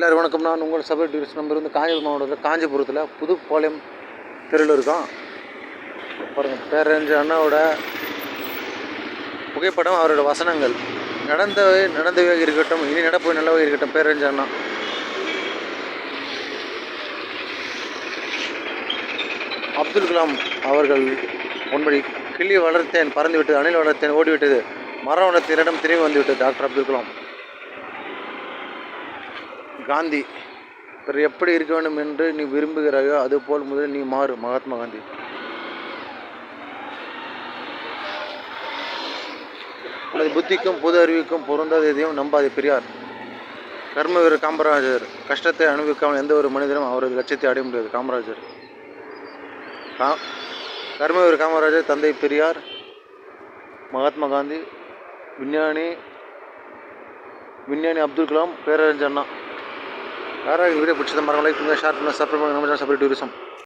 எல்லோரும் வணக்கம். நான் உங்கள் சபை டூரிஸ்ட் நம்பர் வந்து காஞ்சிபுரம் மாவட்டத்தில் காஞ்சிபுரத்தில் புதுப்பாளையம் தெருவில் இருக்கோம். பாருங்கள், பேரறிஞர் அண்ணாவோட புகைப்படம், அவரோட வசனங்கள். நடந்தவே இருக்கட்டும், இனி நடப்பவை நல்லவே இருக்கட்டும். பேரறிஞர் அண்ணா. அப்துல் கலாம் அவர்கள் ஒன்படி கிளி வளர்த்தேன் பறந்து விட்டது, அணில் வளர்த்தேன் ஓடிவிட்டது, மரம் வளர்த்த இடம் திரும்பி வந்துவிட்டது. டாக்டர் அப்துல் கலாம். காந்தி, பிறர் எப்படி இருக்க வேண்டும் என்று நீ விரும்புகிறாயோ அதுபோல் முதலில் நீ மாறு. மகாத்மா காந்தி. உனது புத்திக்கும் பொது அறிவுக்கும் பொருந்தாத எதையும் நம்பாதே. பெரியார். கர்ம வீரர் காமராஜர். கஷ்டத்தை அனுபவிக்காமல் எந்த ஒரு மனிதனும் அவரது லட்சியத்தை அடைய முடியாது. காமராஜர். கர்ம வீரர் காமராஜர். தந்தை பெரியார். மகாத்மா காந்தி. விஞ்ஞானி அப்துல் கலாம். பேரறிஞர் அண்ணா. யாராவது வீடியோ பிடிச்சதை மறக்காம லைக் பண்ணுங்கள், ஷேர் பண்ணுங்கள், சப்ஸ்கிரைப் பண்ணுங்கள். நம்ம சேனல் சபரி டூரிசம்.